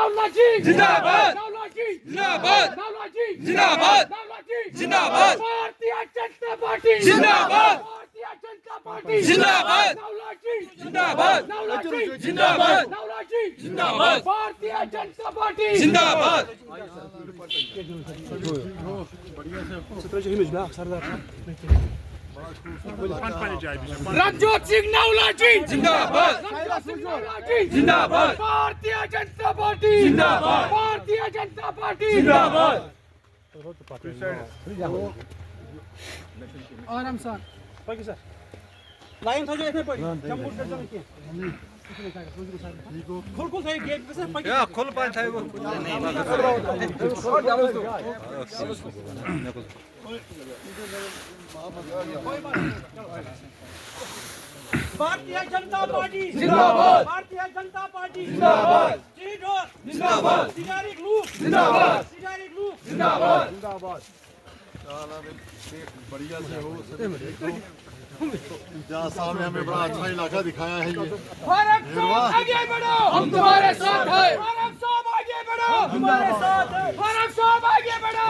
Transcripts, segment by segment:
नौलाजी जिंदाबाद नौलाजी जिंदाबाद नौलाजी जिंदाबाद नौलाजी जिंदाबाद भारतीय जनता पार्टी जिंदाबाद भारतीय जनता पार्टी जिंदाबाद नौलाजी जिंदाबाद नौलाजी जिंदाबाद नौलाजी जिंदाबाद भारतीय जनता पार्टी जिंदाबाद रणजोत सिंह नौलाजी जिंदाबाद रणजोत सिंह नौलाजी जिंदाबाद भारतीय जनता पार्टी जिंदाबाद भारतीय जनता पार्टी जिंदाबाद आराम से लाइन था जो इसमें पड़ी जम्मू के जंग के खोल खोल है गेट से पड़ी या खोल पाए था वो भारतीय जनता पार्टी जिंदाबाद भारतीय जनता पार्टी जिंदाबाद जिंदाबाद सिगारेट लूट जिंदाबाद सिगारेट लूट जिंदाबाद बढ़िया से हो जहाँ साहब ने हमें बड़ा अच्छा इलाका दिखाया है ये भारत साहब आगे बढ़ो हम तुम्हारे साथ हैं भारत साहब आगे बढ़ो हमारे साथ है भारत साहब आगे बढ़ो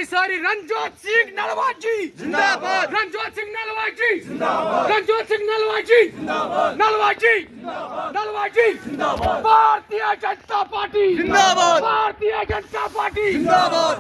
सॉरी रणजोत सिंह नलवाजी जिंदाबाद रणजोत सिंह नलवाजी रणजोत सिंह नलवाजी नलवाजी नलवाजी भारतीय जनता पार्टी जिंदाबाद भारतीय जनता पार्टी जिंदाबाद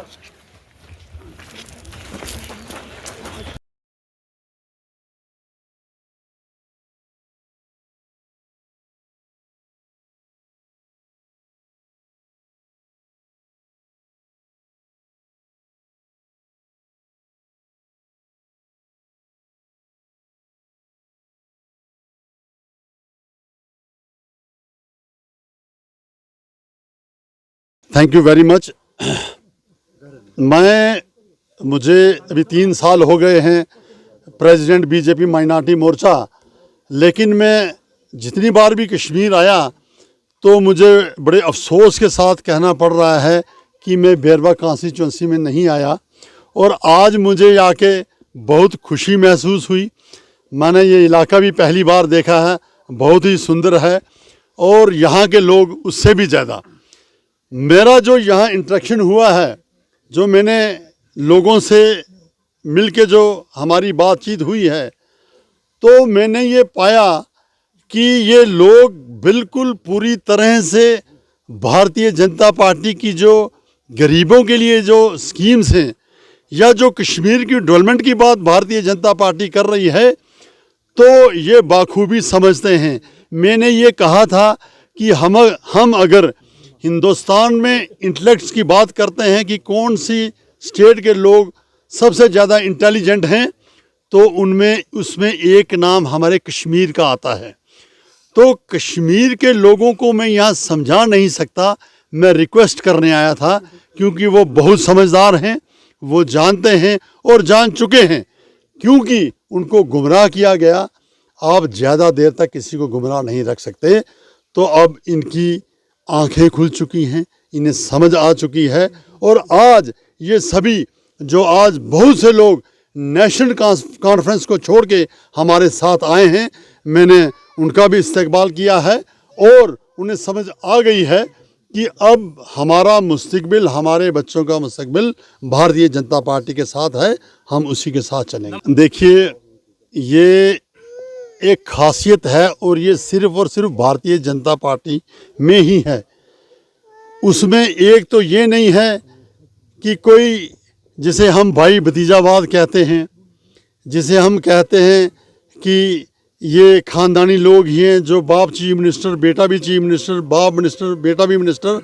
थैंक यू वेरी मच। मुझे अभी 3 साल हो गए हैं प्रेसिडेंट बीजेपी माइनॉरिटी मोर्चा, लेकिन मैं जितनी बार भी कश्मीर आया तो मुझे बड़े अफसोस के साथ कहना पड़ रहा है कि मैं बेरवा कॉन्स्टिट्यूंसी में नहीं आया, और आज मुझे आके बहुत खुशी महसूस हुई। मैंने ये इलाका भी पहली बार देखा है, बहुत ही सुंदर है, और यहाँ के लोग उससे भी ज़्यादा। मेरा जो यहाँ इंटरेक्शन हुआ है, जो मैंने लोगों से मिलके जो हमारी बातचीत हुई है, तो मैंने ये पाया कि ये लोग बिल्कुल पूरी तरह से भारतीय जनता पार्टी की जो गरीबों के लिए जो स्कीम्स हैं या जो कश्मीर की डेवलपमेंट की बात भारतीय जनता पार्टी कर रही है, तो ये बाखूबी समझते हैं। मैंने ये कहा था कि हम अगर हिंदुस्तान में इंटेलेक्ट्स की बात करते हैं कि कौन सी स्टेट के लोग सबसे ज़्यादा इंटेलिजेंट हैं, तो उसमें एक नाम हमारे कश्मीर का आता है। तो कश्मीर के लोगों को मैं यहाँ समझा नहीं सकता, मैं रिक्वेस्ट करने आया था, क्योंकि वो बहुत समझदार हैं, वो जानते हैं और जान चुके हैं, क्योंकि उनको गुमराह किया गया। आप ज़्यादा देर तक किसी को गुमराह नहीं रख सकते। तो अब इनकी आंखें खुल चुकी हैं, इन्हें समझ आ चुकी है, और आज ये सभी जो आज बहुत से लोग नेशनल कॉन्फ्रेंस को छोड़ के हमारे साथ आए हैं, मैंने उनका भी इस्तकबाल किया है, और उन्हें समझ आ गई है कि अब हमारा मुस्तकबिल, हमारे बच्चों का मुस्तकबिल भारतीय जनता पार्टी के साथ है, हम उसी के साथ चलेंगे। देखिए, ये एक खासियत है, और ये सिर्फ और सिर्फ भारतीय जनता पार्टी में ही है। उसमें एक तो ये नहीं है कि कोई, जिसे हम भाई भतीजावाद कहते हैं, जिसे हम कहते हैं कि ये ख़ानदानी लोग ही हैं, जो बाप चीफ मिनिस्टर, बेटा भी चीफ मिनिस्टर, बाप मिनिस्टर, बेटा भी मिनिस्टर,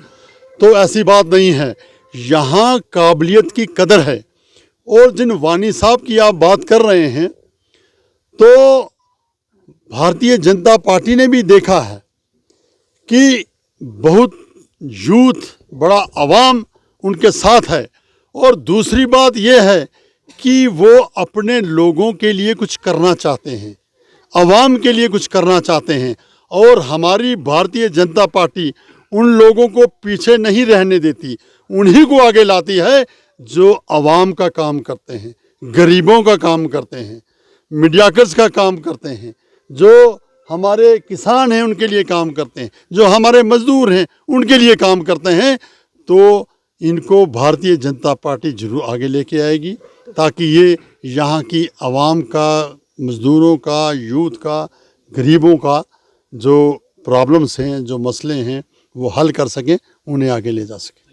तो ऐसी बात नहीं है। यहाँ काबिलियत की कदर है। और जिन वानी साहब की आप बात कर रहे हैं, तो भारतीय जनता पार्टी ने भी देखा है कि बहुत यूथ, बड़ा अवाम उनके साथ है। और दूसरी बात यह है कि वो अपने लोगों के लिए कुछ करना चाहते हैं, अवाम के लिए कुछ करना चाहते हैं, और हमारी भारतीय जनता पार्टी उन लोगों को पीछे नहीं रहने देती, उन्हीं को आगे लाती है जो अवाम का काम करते हैं, गरीबों का काम करते हैं, मीडियाकर्स का काम करते हैं, जो हमारे किसान हैं उनके लिए काम करते हैं, जो हमारे मजदूर हैं उनके लिए काम करते हैं, तो इनको भारतीय जनता पार्टी जरूर आगे लेके आएगी, ताकि ये यहाँ की आवाम का, मज़दूरों का, यूथ का, गरीबों का जो प्रॉब्लम्स हैं, जो मसले हैं, वो हल कर सकें, उन्हें आगे ले जा सकें।